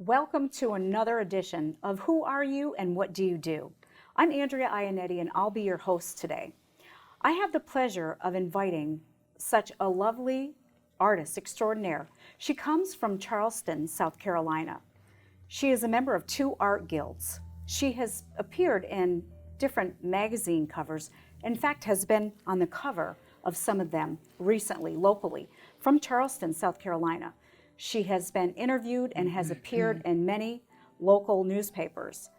Welcome to another edition of Who Are You and What Do You Do? I'm Andrea Iannetti and I'll be your host today. I have the pleasure of inviting such a lovely artist extraordinaire. She comes from Charleston, South Carolina. She is a member of 2 art guilds. She has appeared in different magazine covers, in fact has been on the cover of some of them recently, locally, from Charleston, South Carolina. She has been interviewed and has appeared in many local newspapers.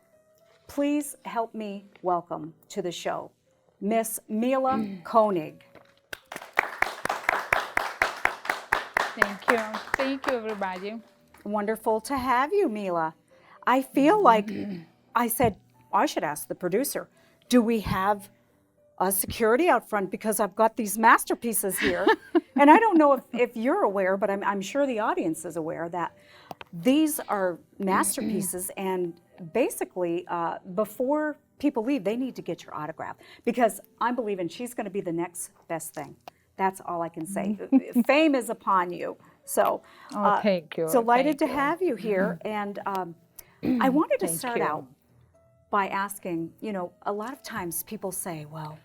Please help me welcome to the show, Miss Mila Koenig. Thank you. Thank you, everybody. Wonderful to have you, Mila. I feel like I said, I should ask the producer, do we have a security out front because I've got these masterpieces here. And I don't know if you're aware, but I'm sure the audience is aware that these are masterpieces and basically before people leave, they need to get your autograph because I'm believing she's going to be the next best thing. That's all I can say. Fame is upon you. So thank you. Delighted Thank to have you here. And I wanted to start out by asking, a lot of times people say, well,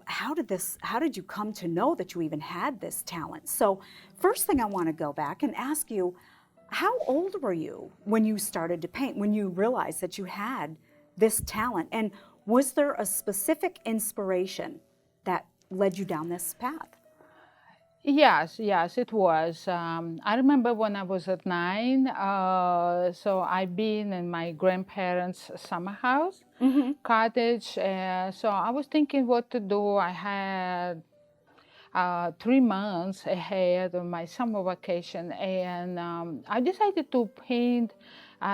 how did you come to know that you even had this talent? So first thing I want to go back and ask you, how old were you when you started to paint, when you realized that you had this talent? And was there a specific inspiration that led you down this path? Yes, it was. I remember when I was at 9, so I've been in my grandparents' summer house, cottage. So I was thinking what to do. I had 3 months ahead of my summer vacation, and I decided to paint.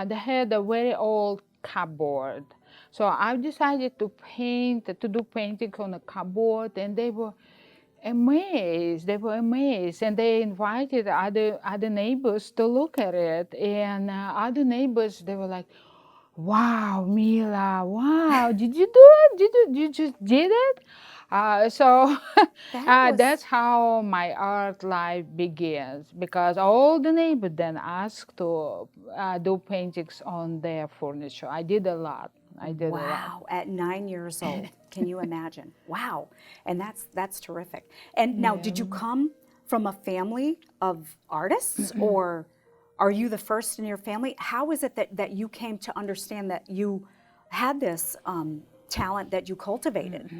They had a very old cupboard. So I decided to do painting on a cupboard, and they were amazed. They were amazed, and they invited other neighbors to look at it. And other neighbors, they were like, "Wow, Mila! Wow, did you do it? You just did it?" So that's how my art life begins. Because all the neighbors then asked to do paintings on their furniture. I did a lot. Wow, at 9 years old. Can you imagine? Wow. And that's terrific. And now, did you come from a family of artists or are you the first in your family? How is it that you came to understand that you had this talent that you cultivated?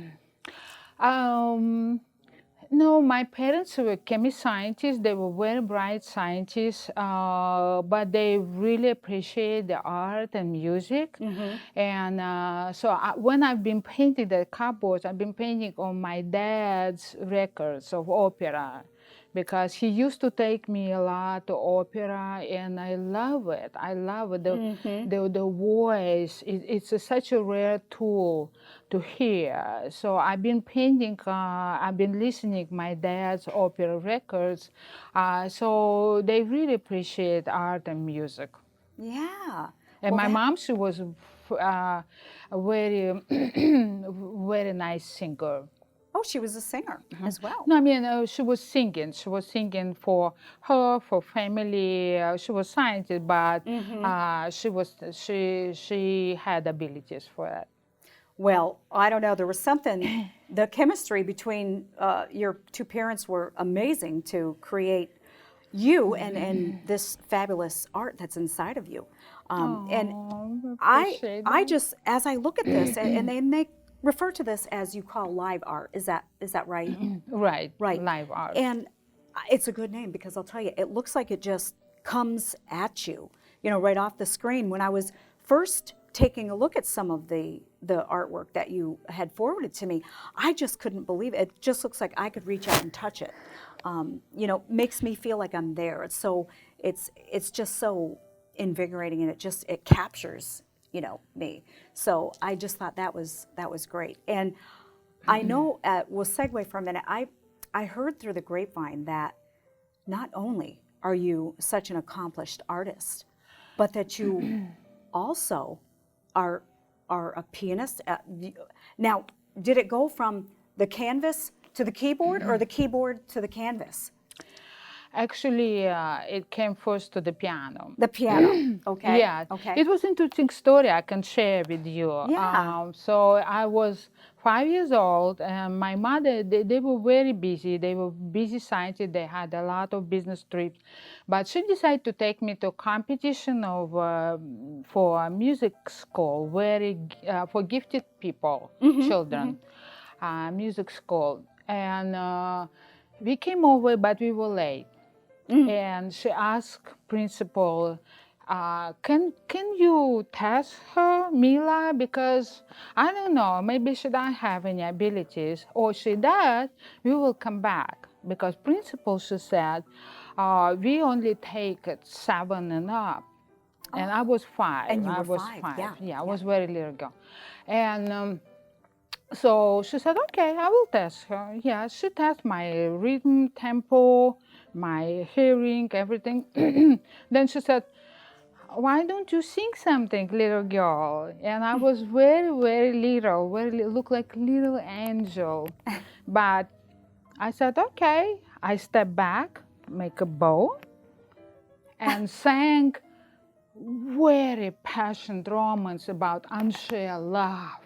No, my parents were chemist scientists. They were very bright scientists, but they really appreciate the art and music. And so when I've been painting the cupboards, I've been painting on my dad's records of opera, because he used to take me a lot to opera, and I love it. I love it. The voice. It's such a rare tool to hear. So I've been painting. I've been listening my dad's opera records. So they really appreciate art and music. Yeah. And my mom, she was a very, very nice singer. Oh, she was a singer as well. No, I mean, she was singing. She was singing for her, for family. She was scientist, but she had abilities for that. Well, I don't know. There was something. The chemistry between your 2 parents were amazing to create you and this fabulous art that's inside of you. And I just, as I look at this, and they refer to this as you call live art. Is that right? Right. Right. Live art. And it's a good name because I'll tell you, it looks like it just comes at you, right off the screen. When I was first taking a look at some of the artwork that you had forwarded to me, I just couldn't believe it. It just looks like I could reach out and touch it. Makes me feel like I'm there. It's just so invigorating, and it captures me. So I just thought that was great. And I know, we'll segue for a minute. I heard through the grapevine that not only are you such an accomplished artist, but that you also are a pianist. Now, did it go from the canvas to the keyboard or the keyboard to the canvas? Actually, it came first to the piano. The piano. Okay. Yeah, Okay. it was interesting story I can share with you. Yeah. So I was 5 years old, and my mother, they were very busy. They were busy scientists. They had a lot of business trips, but she decided to take me to a competition of for a music school, for gifted people, children, music school, and we came over, but we were late. And she asked principal, can you test her, Mila? Because I don't know, maybe she don't have any abilities, or she does, we will come back. Because principal, she said, we only take it 7 and up. And I was 5. And you I were was 5. 5. Yeah. Yeah, I was very little girl. And so she said, okay, I will test her. Yeah, she tested my rhythm, tempo, my hearing, everything. Then she said, why don't you sing something, little girl? And I was very, very little, look like little angel. But I said, okay. I stepped back, make a bow, and sang very passionate romance about unshared love.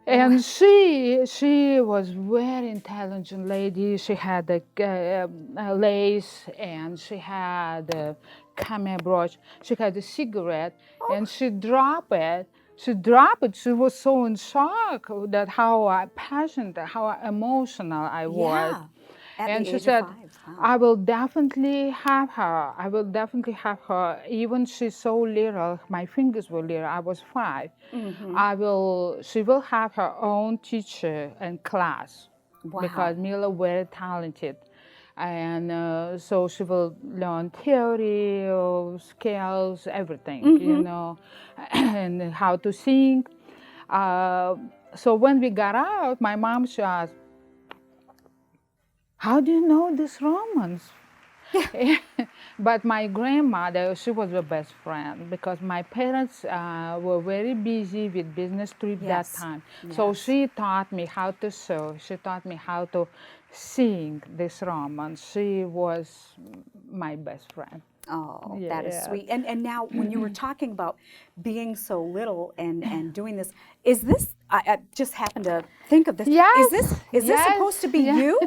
And she was very intelligent lady. She had a lace, and she had a camera brooch. She had a cigarette, and she dropped it. She dropped it. She was so in shock that how passionate, how emotional I was. Yeah. At And the she age of said, 5. Wow. I will definitely have her. I will definitely have her. Even she's so little, my fingers were little. I was 5. She will have her own teacher and class Wow. because Mila very talented. And so she will learn theory, scales, everything, and how to sing. So when we got out, my mom, she asked, how do you know this Romans? But my grandmother, she was the best friend because my parents were very busy with business trip that Yes. time. So Yes. she taught me how to sew. She taught me how to sing this Romans. She was my best friend. Oh, that is Yeah. sweet. And now, when you were talking about being so little and doing this, is this? I just happened to think of this. Yes, Is this supposed to yes, be yeah. you?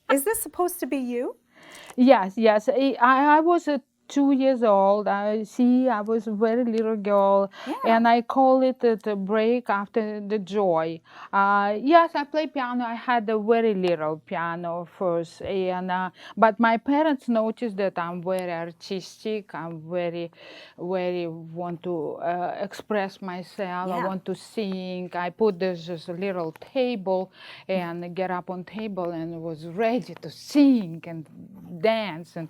Is this supposed to be you? Yes, yes. I was 2 years old. I was a very little girl, Yeah. and I call it the break after the joy. Yes, I play piano. I had a very little piano first, and but my parents noticed that I'm very artistic. I'm very, very want to express myself. I Yeah. want to sing. I put this little table and get up on table and was ready to sing and dance and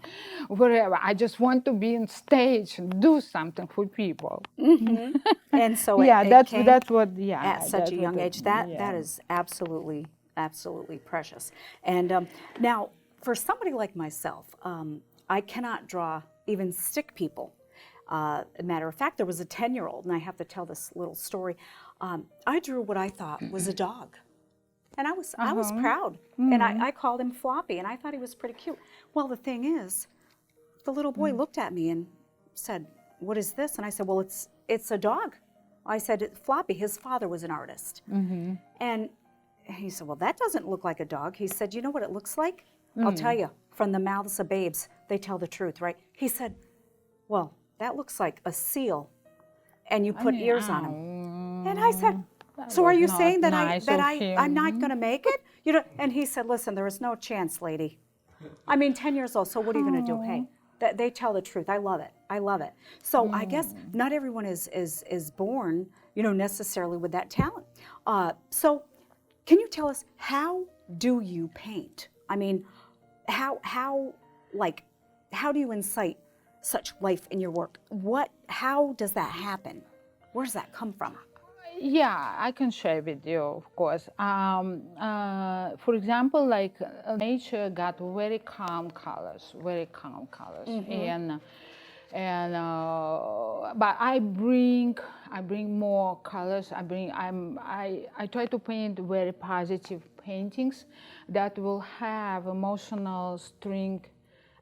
wherever. I just want to be on stage and do something for people. And so Yeah, it came that's what. at Yeah, such a that's what. young age. That Yeah. is absolutely precious. And now, for somebody like myself, I cannot draw even stick people. A matter of fact, there was a 10-year-old, and I have to tell this little story. I drew what I thought was a dog. And I was proud. And I called him Floppy, and I thought he was pretty cute. Well, the thing is, the little boy looked at me and said, "What is this?" And I said, "Well, it's a dog." I said, "Floppy." His father was an artist. And he said, "Well, that doesn't look like a dog." He said, "You know what it looks like? I'll tell you, from the mouths of babes, they tell the truth, right?" He said, "Well, that looks like a seal, and you put ears on him." And I said, That "So are was you not saying that nice of I'm not him. going to make it?" You know, and he said, "Listen, there is no chance, lady. I mean, 10 years old, so what are you going to do? Hey, they tell the truth. I love it. I love it." So I guess not everyone is born, necessarily with that talent. So can you tell us, how do you paint? I mean, how do you incite such life in your work? How does that happen? Where does that come from? Yeah, I can share with you, of course. For example, like nature got very calm colors, and but I bring more colors. I try to paint very positive paintings that will have emotional strength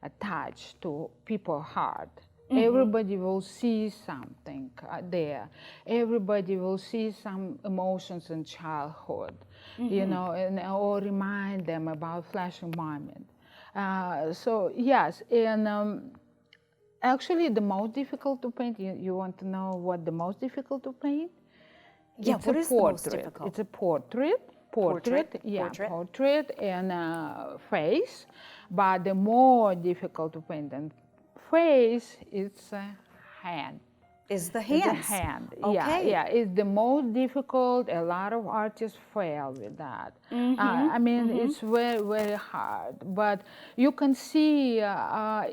attached to people's heart. Everybody will see something there. Everybody will see some emotions in childhood, you know, and or remind them about flashing moment. So yes, and actually the most difficult to paint. You want to know what the most difficult to paint? Yeah, It's what a is the most portrait. difficult? It's a portrait. Portrait and face. But the more difficult to paint than face, it's a hand. Is the It's a hands. hand. Okay. Yeah. It's the most difficult. A lot of artists fail with that. I mean, it's very, very hard. But you can see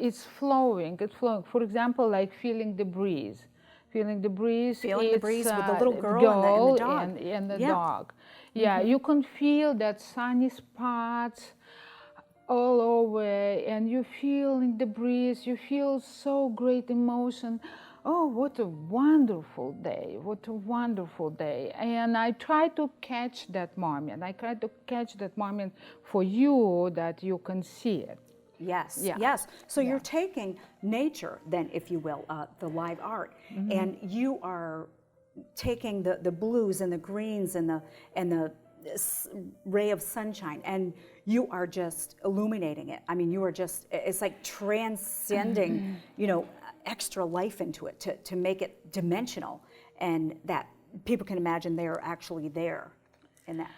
it's flowing. It's flowing. For example, like feeling the breeze. Feeling the breeze. Feeling the it's, breeze with the little girl and the dog. And the Yeah. dog. Yeah, you can feel that sunny spots all over, and you feel in the breeze, you feel so great emotion. Oh, what a wonderful day, what a wonderful day. And I try to catch that moment. I try to catch that moment for you that you can see it. Yes, Yeah. yes. So you're taking nature, then, if you will, the live art, and you are taking the blues and the greens and the ray of sunshine, and you are just illuminating it. I mean, you are just, it's like transcending, you know, extra life into it to make it dimensional, and that people can imagine they are actually there in that.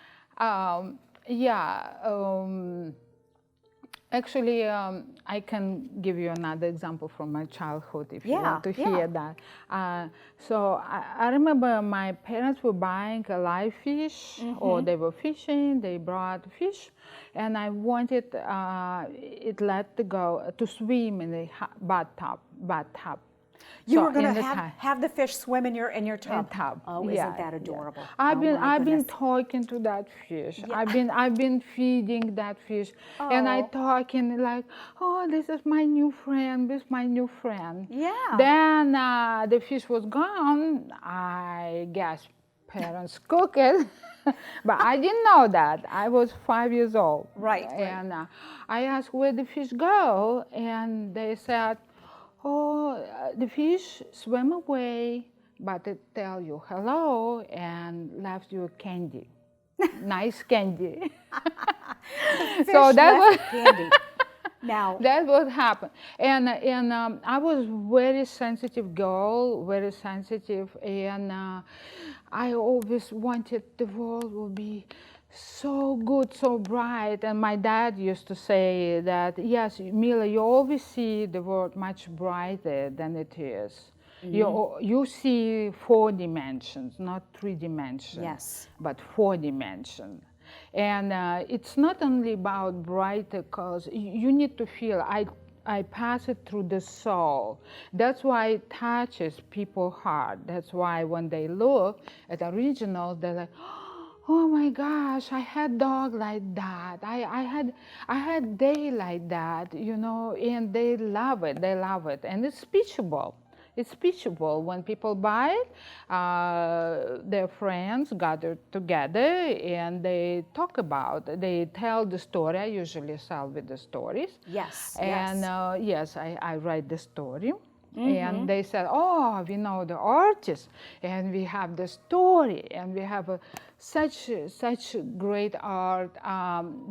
Actually, I can give you another example from my childhood if you want to hear that. So I remember my parents were buying a live fish, or they were fishing, they brought fish, and I wanted it let to go to swim in the bathtub. You were going to have the fish swim in your tub. Oh, isn't that adorable? I've been talking to that fish. I've been feeding that fish, and I talking like, oh, this is my new friend. This is my new friend. Yeah. Then the fish was gone. I guess parents cook it, but I didn't know that. I was 5 years old. Right. And I asked where the fish go, and they said, oh, the fish swam away, but it tell you hello and left you candy, nice candy. So that was candy. Now that's what happened, and I was very sensitive girl, very sensitive, and I always wanted the world would be so good, so bright. And my dad used to say that, yes, Mila, you always see the world much brighter than it is. You see 4 dimensions, not 3 dimensions, yes, but 4 dimensions. And it's not only about brighter, because you need to feel, I pass it through the soul. That's why it touches people's heart. That's why when they look at the original, they're like, oh my gosh, I had dog like that. I had day like that, you know, and they love it. They love it, and it's speechable. It's speechable. When people buy it, their friends gather together and they talk about it. They tell the story. I usually sell with the stories. Yes. And yes, I write the story. And they said, oh, we know the artist, and we have the story, and we have such great art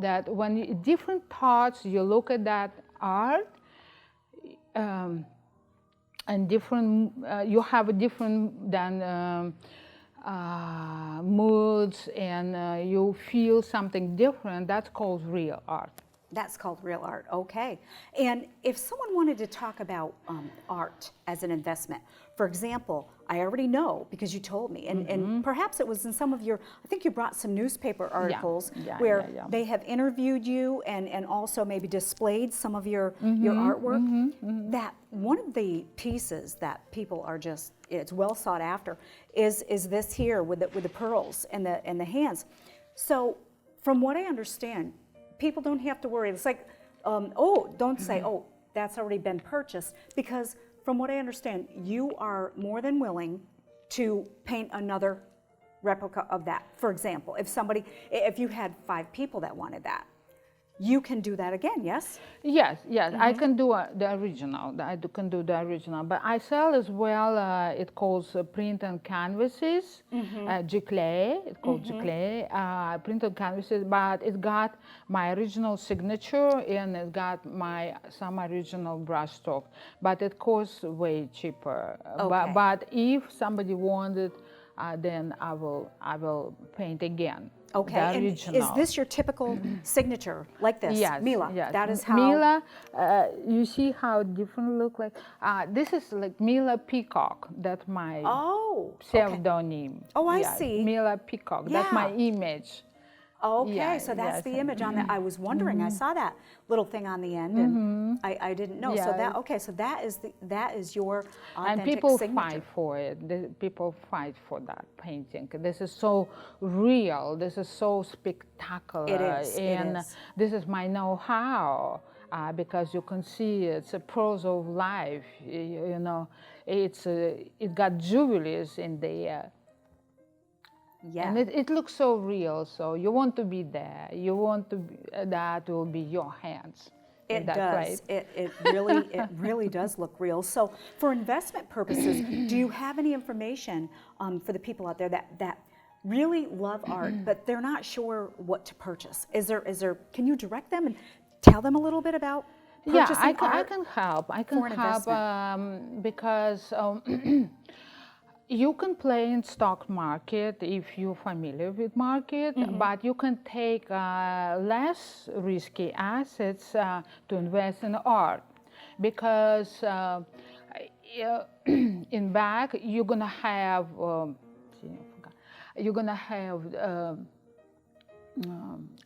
that when different thoughts, you look at that art, and different, you have a different than moods, and you feel something different. That's called real art. That's called real art, okay. And if someone wanted to talk about art as an investment, for example, I already know because you told me, and perhaps it was in some of your, I think you brought some newspaper articles where they have interviewed you and also maybe displayed some of your artwork. That one of the pieces that people are just, it's well sought after, is this here with the pearls and the hands. So from what I understand, people don't have to worry. It's like, don't say, oh, that's already been purchased, because from what I understand, you are more than willing to paint another replica of that. For example, if you had 5 people that wanted that, you can do that again, yes? Yes, yes, I can do the original. Can do the original, but I sell as well. It calls print on canvases, giclée. It called giclée, print on canvases. But it got my original signature and it got my some original brushstroke. But it costs way cheaper. Okay. But if somebody wanted, then I will paint again. Okay, The and original. is this your typical signature, like this? Yes, Mila, yes. that is how... Mila, you see how different look like? This is like Mila Peacock. That's my Oh, okay. pseudonym. Oh, I Yes, see. Mila Peacock. That's my Yeah. image. Okay, Yeah, so that's yes. the image on that. I was wondering, I saw that little thing on the end and I didn't know. So that, Yes. okay, so that is your And authentic people signature. fight for it. People fight for that painting. This is so real. This is so spectacular. It is, it And is. this is my know-how because you can see it's a prose of life. You know, it got jewelries in there. Yeah. And it looks so real. So you want to be there. You want to be, that will be your hands. in It that does. plate. It really does look real. So for investment purposes, do you have any information for the people out there that really love art, but they're not sure what to purchase? Can you direct them and tell them a little bit about purchasing I art? can help. I can for an help because you can play in stock market if you're familiar with market, but you can take less risky assets to invest in art because in back you're gonna have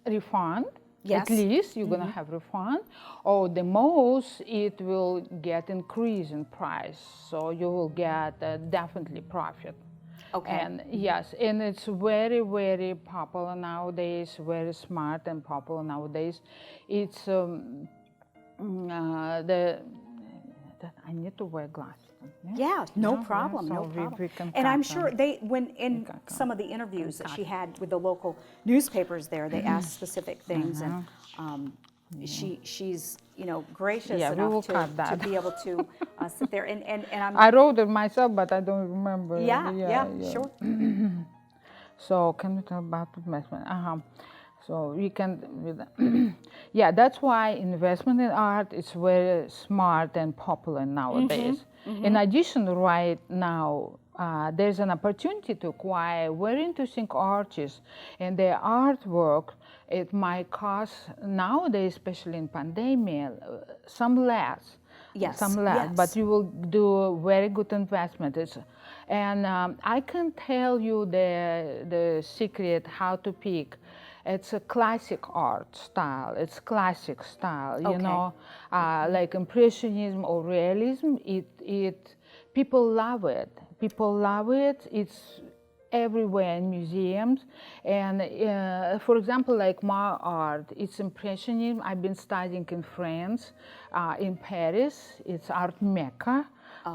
refund. Yes. At least you're gonna have refund, or the most it will get increase in price, so you will get definitely profit. Okay. And yes, and it's very, very popular nowadays, very smart and popular nowadays. It's I need to wear glasses. Yeah, no Yeah, problem, so no we problem. can And I'm cut sure them. when in some of the interviews that she had with the local newspapers there, they asked specific things, and she's gracious Yeah, we will enough cut to that. be able to sit there and I'm I wrote it myself, but I don't remember. yeah, sure. So can we talk about investment? So we can, yeah, that's why investment in art is very smart and popular nowadays. In addition, right now, there's an opportunity to acquire very interesting artists, and their artwork, it might cost nowadays, especially in pandemic, some less. Yes, Some less, yes. but you will do a very good investment. And I can tell you the secret how to pick. It's a classic art style. It's classic style, you Okay. know, like impressionism or realism. People love it. People love it. It's everywhere in museums. And for example, like my art, it's impressionism. I've been studying in France, in Paris. It's art mecca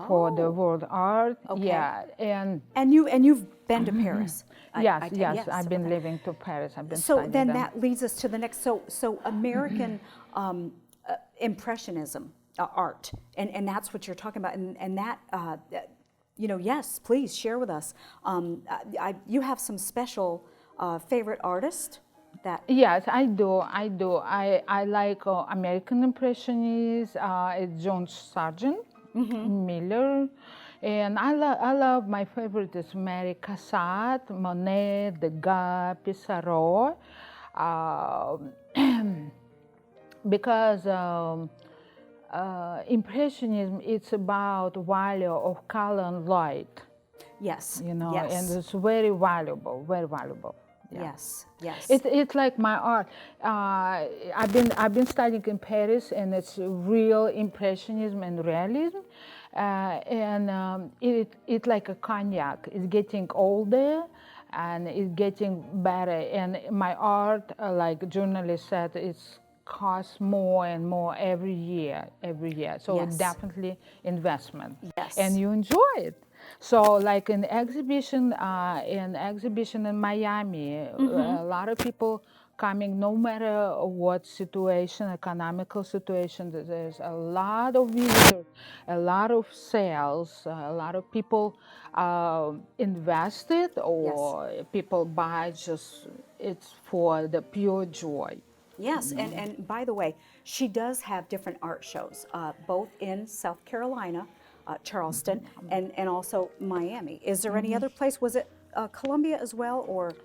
for the world art. Okay. Yeah, And you've been to Paris. yes, I've been okay. living to Paris. I've been So studying then them. that leads us to the next. So American impressionism art, and that's what you're talking about, and that. Yes, please share with us. You have some special favorite artist that. Yes, I do. I like American Impressionists. It's John Sargent, Miller, and I love my favorite is Mary Cassatt, Monet, Degas, Pissarro, because. Impressionism, it's about value of color and light, Yes. you know, Yes. and it's very valuable, very valuable. Yeah. Yes. Yes. It's like my art. I've been studying in Paris, and it's real impressionism and realism, and it's like a cognac. It's getting older, and it's getting better. And my art, like journalist said, it's costs more and more every year. So Yes. definitely investment. Yes. And you enjoy it. So like in exhibition in Miami, a lot of people coming no matter what situation, economical situation. There's a lot of visitors, a lot of sales, a lot of people invested, Yes. or people buy just it's for the pure joy. Yes, and by the way, she does have different art shows, both in South Carolina, Charleston, and also Miami. Is there any other place? Was it Columbia as well, or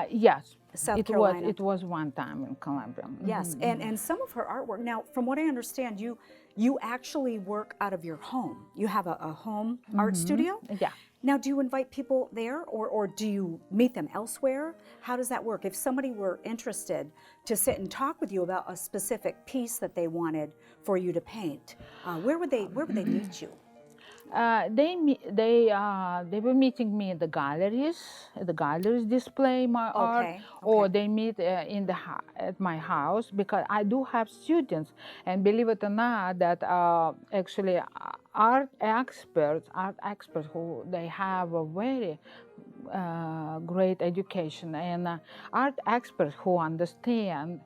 Yes, South it was. Carolina? It was one time in Colombia. Yes, and some of her artwork. Now, from what I understand, you actually work out of your home. You have a home art studio. Yeah. Now, do you invite people there, or do you meet them elsewhere? How does that work? If somebody were interested to sit and talk with you about a specific piece that they wanted for you to paint, where would they meet you? They were meeting me in the galleries. The galleries display my art, Okay, or okay. they meet at my house, because I do have students. And believe it or not, that actually art experts who they have a very great education, and art experts who understand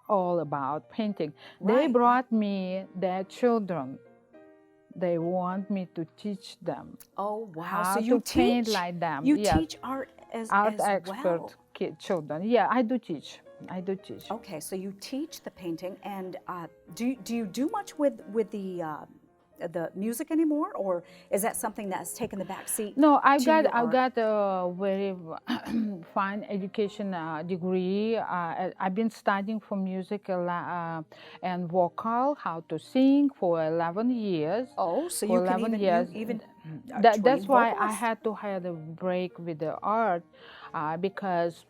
all about painting. They Right. brought me their children. They want me to teach them Oh, wow. So how you to paint teach like them. you Yes, teach art art as well. expert children. Yeah, I do teach. I do teach. Okay, so you teach the painting, and do you do much with the music anymore, or is that something that has taken the back seat No, to your I've art? got a very fine education degree. I've been studying for music and vocal, how to sing for 11 years. Oh, so For you can 11 even you years, even that's trained why I vocalist? had to have a break with the art, because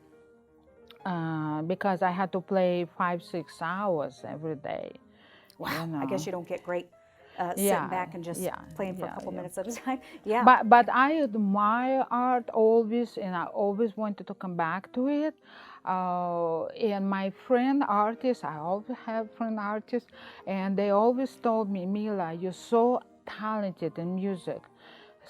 I had to play 5, 6 hours every day. Wow, You I guess know. you don't get great sitting Yeah, back and just yeah, playing for a yeah, couple yeah. minutes at a time. Yeah. But I admire art always, and I always wanted to come back to it. And my friend artists, I always have friend artists, and they always told me, Mila, you're so talented in music.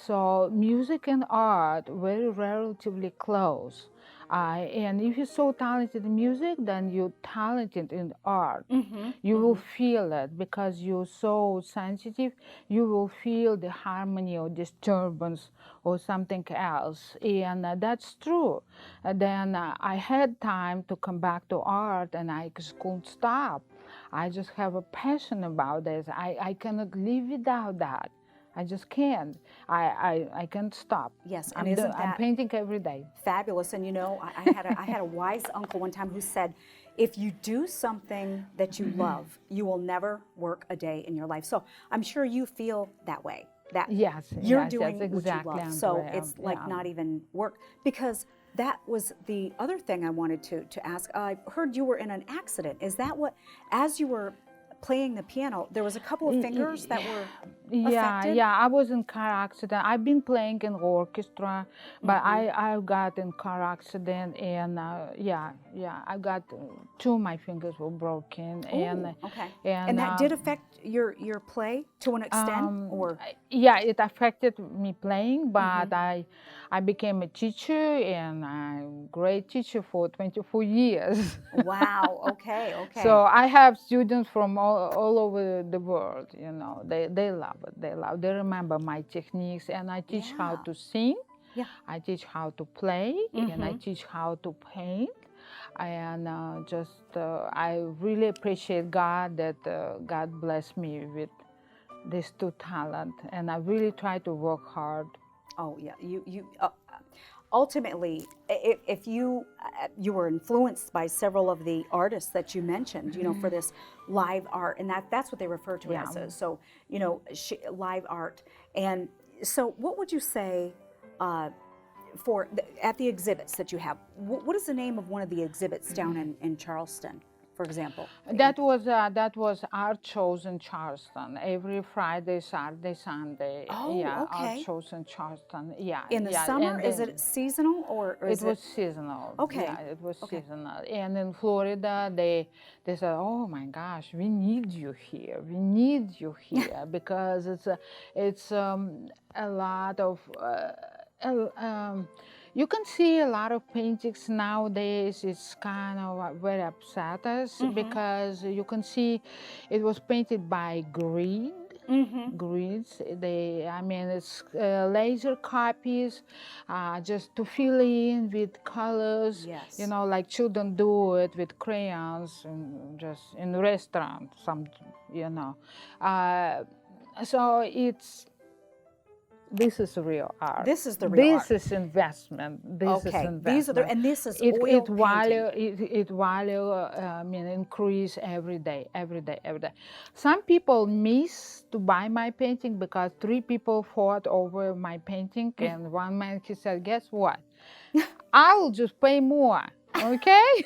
So music and art very relatively close. And if you're so talented in music, then you're talented in art. Mm-hmm. You will Mm-hmm. feel it because you're so sensitive. You will feel the harmony or disturbance or something else. And that's true. Then I had time to come back to art, and I just couldn't stop. I just have a passion about this. I cannot live without that. I just can't. I can't stop. Yes, and isn't I'm that painting every day. fabulous? And you know, I had a wise uncle one time who said, if you do something that you love, you will never work a day in your life. So I'm sure you feel that way, that Yes, you're yes, doing what you exactly, love. So Andrea. it's like Yeah. not even work. Because that was the other thing I wanted to ask. I heard you were in an accident. Is that what, as you were playing the piano, there was a couple of fingers that were Yeah, affected? yeah, I was in car accident. I've been playing in orchestra, but Mm-hmm. I got in car accident, and yeah, I got two of my fingers were broken, Oh, okay. And and that did affect your play to an extent, or yeah, it affected me playing, mm-hmm. but I became a teacher, and I'm a great teacher for 24 years. Wow. Okay. So Okay. I have students from all over the world. They love it. They remember my techniques, and I teach how Yeah. to sing. Yeah. I teach how to play, and I Mm-hmm. teach how to paint. And I really appreciate God that God blessed me with these two talent, and I really try to work hard. Oh yeah. You ultimately, if you were influenced by several of the artists that you mentioned, for this live art, and that's what they refer to it Yeah. as. So live art, and so what would you say? At the exhibits that you have, what is the name of one of the exhibits down in Charleston, for example? That was art shows in Charleston every Friday, Saturday, Sunday. Oh, Yeah, art okay. shows in Charleston. Yeah, In the yeah, summer, and is then it seasonal or it is it was seasonal. okay? Yeah, it was Okay. seasonal. And in Florida, they said, "Oh my gosh, we need you here. We need you here because it's a lot of." You can see a lot of paintings nowadays. It's kind of very upset us because you can see it was painted by grids. I mean, it's laser copies, just to fill in with colors. Yes. You know, like children do it with crayons, and just in restaurants. You know, so this is real art. This is the real art. This is investment. This is Okay, investment. these are the, and this is it oil it value painting. it value I mean increase every day, every day, every day. Some people miss to buy my painting because 3 people fought over my painting, and one man, he said, "Guess what? I will just pay more." Okay.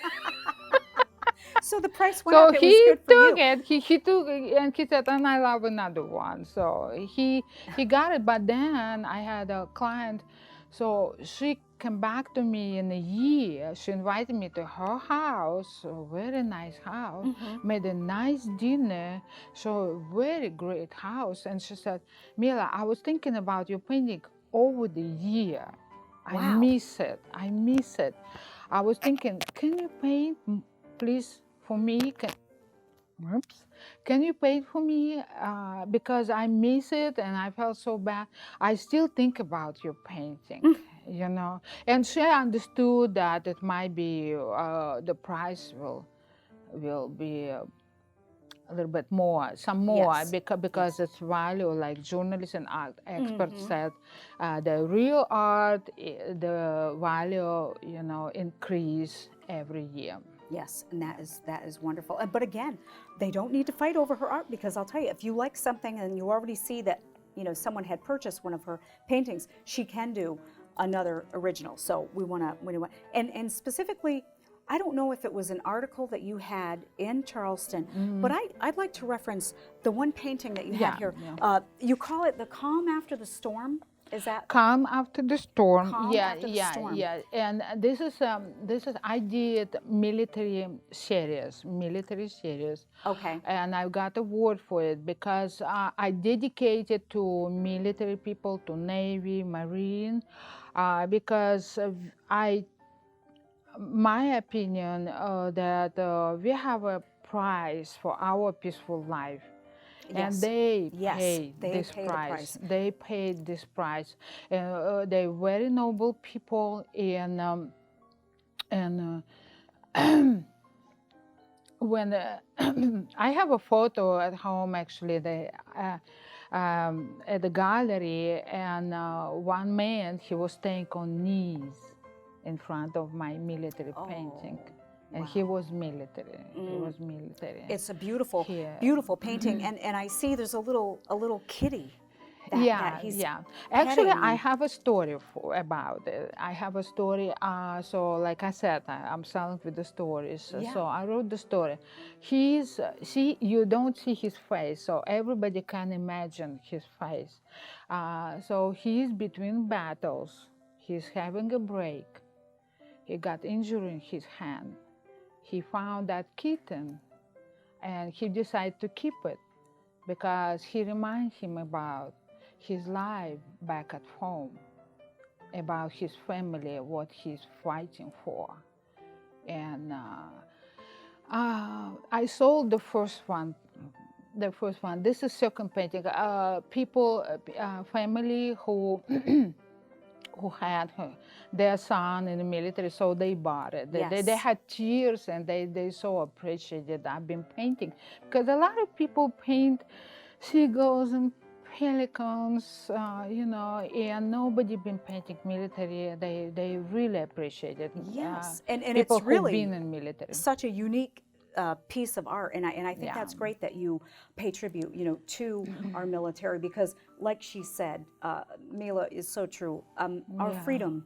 So the price went So up. It was he good for took you. it. He took it, and he said, "And I love another one." So he got it. But then I had a client, so she came back to me in a year. She invited me to her house, a very nice house, made a nice dinner, so a very great house. And she said, "Mila, I was thinking about your painting over the year. I Wow. miss it. I miss it. I was thinking, can you paint, please, for me? Can you paint for me? Because I miss it and I felt so bad. I still think about your painting, you know." And she understood that it might be the price will be a little bit more, some more, Yes. because it's value, like journalists and art experts said, the real art, the value, you know, increase every year. Yes, and that is wonderful. But again, they don't need to fight over her art, because I'll tell you, if you like something and you already see that, you know, someone had purchased one of her paintings, she can do another original. So we want to, and specifically, I don't know if it was an article that you had in Charleston, but I'd like to reference the one painting that you had here. Yeah. You call it The Calm After the Storm. Is that Calm After the Storm? Calm Yeah, After the yeah, Storm? yeah. And this is I did military series, Okay. and I got a award for it because I dedicated to military people, to Navy, Marine, because my opinion that we have a price for our peaceful life. And Yes. they Yes, paid they this pay the price. They paid this price. They're very noble people, and when I have a photo at home, actually, at the gallery, and one man, he was staying on knees in front of my military painting. And he was military. He was military. It's a beautiful, Yeah. beautiful painting, and I see there's a little kitty. That he's Actually, petting. I have a story about it. I have a story. So, like I said, I'm selling with the stories. Yeah. So I wrote the story. You don't see his face, so everybody can imagine his face. So he's between battles. He's having a break. He got injury in his hand. He found that kitten, and he decided to keep it because he reminds him about his life back at home, about his family, what he's fighting for. And I sold the first one. This is second painting. Family who who had their son in the military, so they bought it. They had tears, and they so appreciated I've been painting, because a lot of people paint seagulls and pelicans, you know, and nobody been painting military. They really appreciate it. Yes, and people it's really who've been in military. such a unique piece of art, and I think that's great that you pay tribute, you know, to our military, because, like she said, Mila, is so true. Our freedom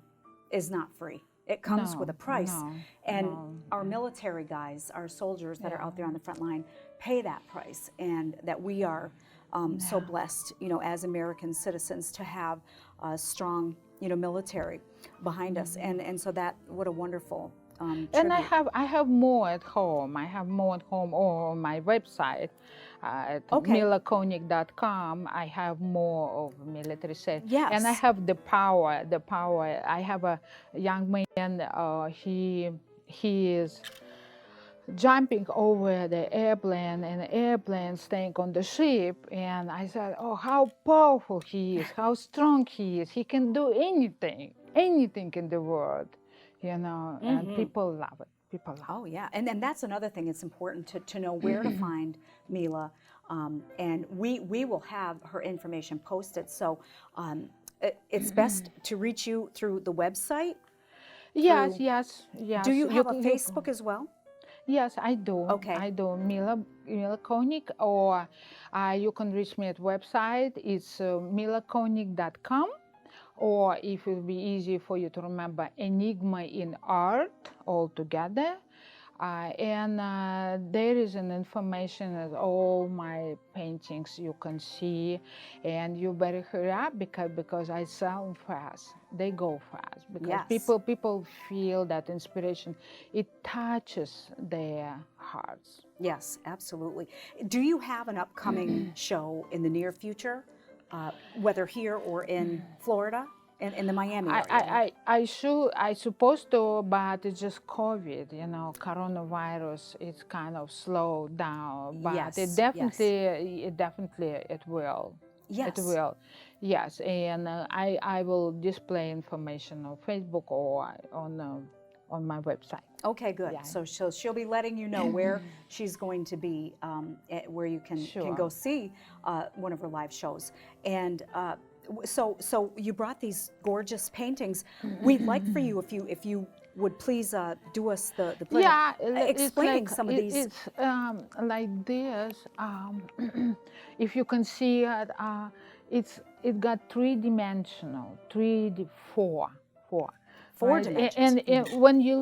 is not free. It comes with a price, and our military guys, our soldiers that are out there on the front line, pay that price, and that we are so blessed, you know, as American citizens, to have a strong, you know, military behind us, and so that, what a wonderful And tribute. I have more at home. I have more at home or on my website at Okay. milakoenig.com. I have more of military set. And I Yes. have the power. The power. I have a young man. He is jumping over the airplane and the airplane staying on the ship. And I said, oh, how powerful he is, how strong he is. He can do anything in the world, and people love it. People love Oh, yeah. And that's another thing. It's important to know where to find Mila. And we will have her information posted. So it's best to reach you through the website. it. Yes, Through, yes, do yes. you have a Facebook as well? Yes, I do. Okay. I do. Mila Koenig, or you can reach me at website. It's milakoenig.com. Or if it will be easy for you to remember, Enigma in Art all together. And there is an information of all my paintings you can see, and you better hurry up because I sell them fast. They go fast because Yes. people feel that inspiration. It touches their hearts. Yes, absolutely. Do you have an upcoming show in the near future, whether here or in Florida, in the Miami area? I supposed to, but it's just COVID, coronavirus. It's kind of slowed down, but Yes, yes, it definitely, it will. It yes. will, yes, and I will display information on Facebook or on my website. Okay, good. Yeah, So she'll be letting you know where she's going to be, where you can go sure. see one of her live shows. And so you brought these gorgeous paintings. We'd like for you, if you would please do us the pleasure Yeah, it's explaining like some of these. it's like this. If you can see it, it got three-dimensional, four, Four right? dimensions. And when you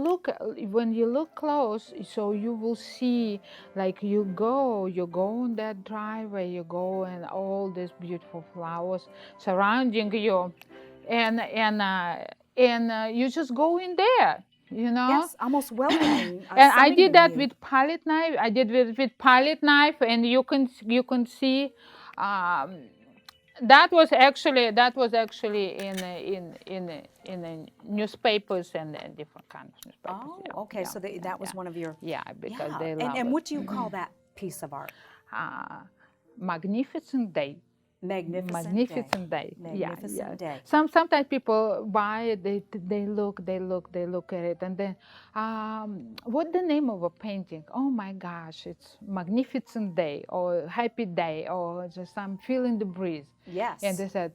look close, so you will see, like you go on that driveway, you go and all these beautiful flowers surrounding you, and you just go in there, you know. Yes, almost welcoming, And I did summoning that you. with palette knife. I did with palette knife, and you can see. Um, that was actually in newspapers and newspapers. Oh, Yeah, okay. yeah, So yeah, that was yeah. one of your, Yeah, because yeah. they And love and it. what do you call that piece of art? Uh, Magnificent day. Magnificent day. Magnificent day. Yeah, Magnificent yeah. day. Sometimes people buy it, they look at it, and then, what the name of a painting? Oh my gosh, it's magnificent day or happy day or just I'm feeling the breeze, and Yes. they said,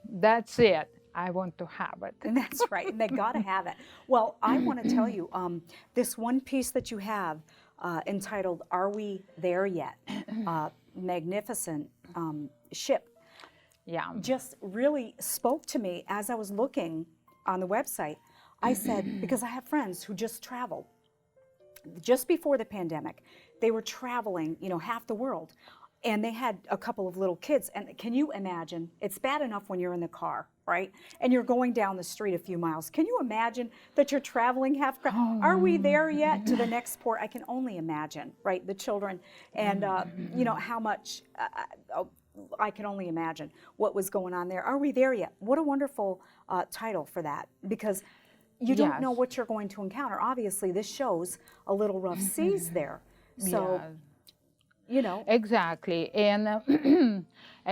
that's it. I want to have it. And that's right. And they got to have it. Well, I want to tell you, this one piece that you have entitled "Are We There Yet?" Magnificent ship Yeah. just really spoke to me as I was looking on the website. I said, because I have friends who just traveled just before the pandemic. They were traveling, half the world. And they had a couple of little kids. And can you imagine? It's bad enough when you're in the car, right? And you're going down the street a few miles. Can you imagine that you're traveling half? Are we there yet to the next port? I can only imagine, right? The children, and how much. I can only imagine what was going on there. Are we there yet? What a wonderful title for that, because you don't know Yes. what you're going to encounter. Obviously, this shows a little rough seas there. So, Yeah. Exactly. And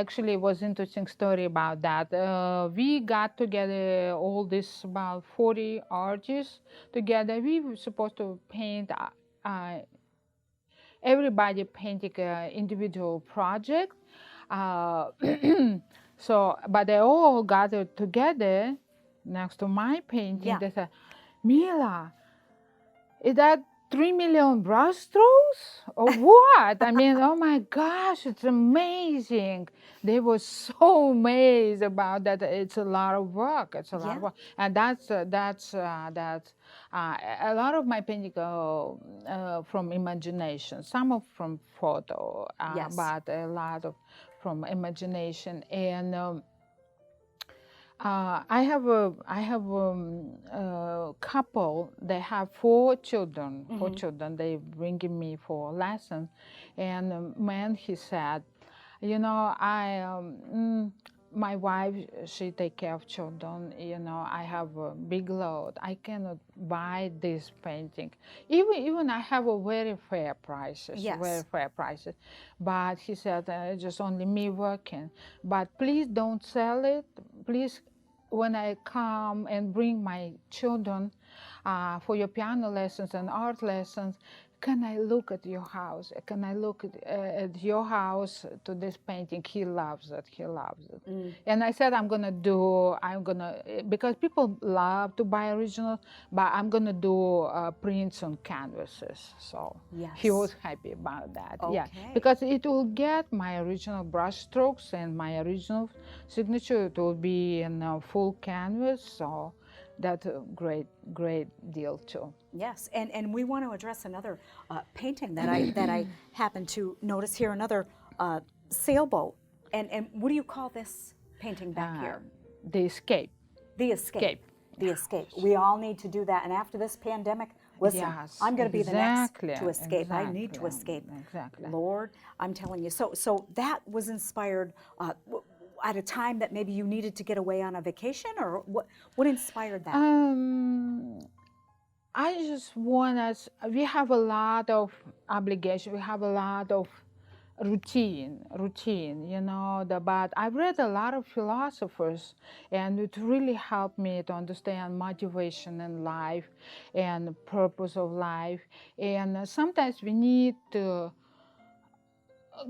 actually, it was interesting story about that. We got together all this about 40 artists together. We were supposed to paint. Everybody painting an individual project. Uh, but they all gathered together next to my painting. yeah. They said, Mila, is that 3 million brush strokes or what? I mean, oh my gosh, it's amazing. They were so amazed about that. It's a lot of work. It's a lot of Yeah. work, and that's a lot of my painting go from imagination. Some of from photo, Yes. but a lot of from imagination. And I have a couple. They have four children. Four children. They bringing me for lessons, and man, he said, you know, my wife, she take care of children. You know, I have a big load. I cannot buy this painting. Even I have a very fair prices, Yes. very fair prices. But he said, just only me working. But please don't sell it. Please, when I come and bring my children for your piano lessons and art lessons, can I look at your house? Can I look at your house to this painting? He loves it. He loves it. And I said, because people love to buy original, but I'm going to do prints on canvases. So he Yes. was happy about that. Yeah, Okay. because it will get my original brush strokes and my original signature. It will be in a full canvas. So that's a great deal too. Yes, and we want to address another painting that I happen to notice here, another sailboat. And what do you call this painting back here? The escape. The Escape. Escape. The Escape. We all need to do that. And after this pandemic, listen, Yes, I'm going to be the next exactly, to escape. I need to exactly, escape. exactly. Lord, I'm telling you. So that was inspired at a time that maybe you needed to get away on a vacation, or what inspired that? I just want us, we have a lot of obligation, we have a lot of routine, you know, but I've read a lot of philosophers, and it really helped me to understand motivation in life and purpose of life. And sometimes we need to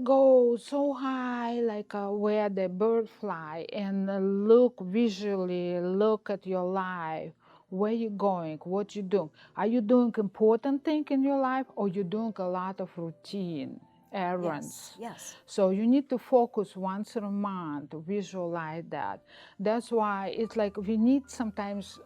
go so high, like where the bird fly, and look visually, look at your life. Where you going? What you doing? Are you doing important thing in your life, or you doing a lot of routine errands? Yes. So you need to focus once a month to visualize that. That's why it's like we need sometimes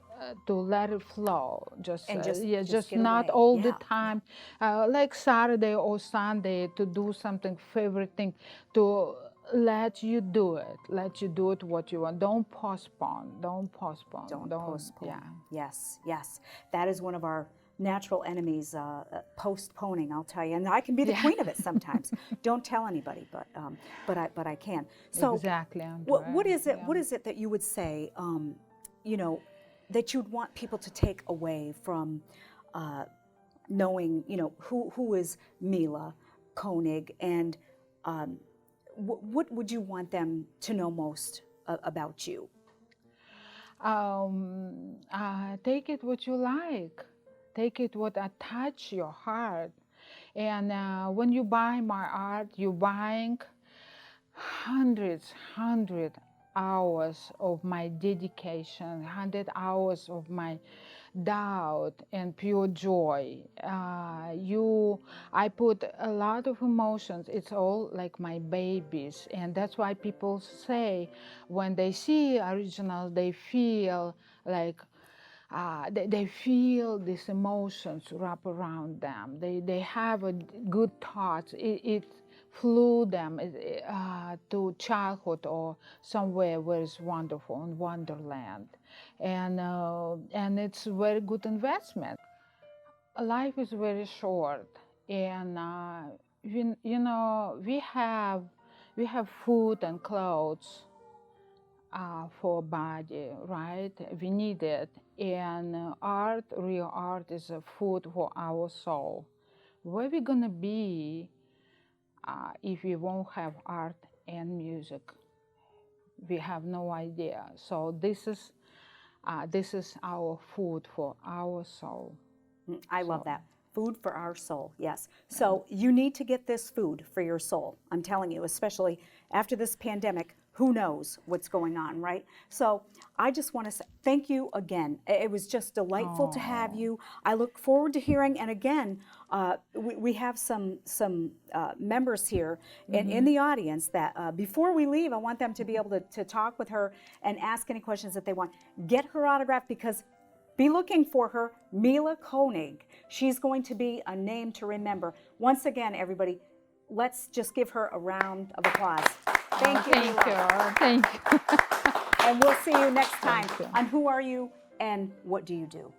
to let it flow. Just And yeah, just just get not away. all the Yeah. time. Like Saturday or Sunday to do something favorite thing, to let you do it. Let you do it what you want. Don't postpone. Don't postpone. Don't postpone. Yeah. Yes, yes. That is one of our natural enemies, postponing, I'll tell you. And I can be the queen of it sometimes. Don't tell anybody, but I can. So Exactly, what is it yeah. what is it that you would say, you know, that you'd want people to take away from knowing, you know, who is Mila Koenig, and what would you want them to know most about you? Take it what you like. Take it what attach your heart. And when you buy my art, you're buying hundred hours of my dedication, 100 hours of my doubt and pure joy. I put a lot of emotions. It's all like my babies, and that's why people say when they see original, they feel like they feel these emotions wrap around them. They have a good thoughts. It flew them to childhood or somewhere where it's wonderful, in Wonderland, and it's a very good investment. Life is very short, and you know we have food and clothes for body, right? We need it. And art, real art, is a food for our soul. Where we gonna be if we won't have art and music? We have no idea. So this is our food for our soul. I love that. Food for our soul, yes. So you need to get this food for your soul. I'm telling you, especially after this pandemic, who knows what's going on, right? So I just want to say thank you again. It was just delightful to have you. I look forward to hearing, and again, we have some members here in the audience that before we leave, I want them to be able to talk with her and ask any questions that they want. Get her autograph, because be looking for her, Mila Koenig. She's going to be a name to remember. Once again, everybody, let's just give her a round of applause. Thank you, Mila. Thank you. And we'll see you next time Thank you. on Who Are You and What Do You Do?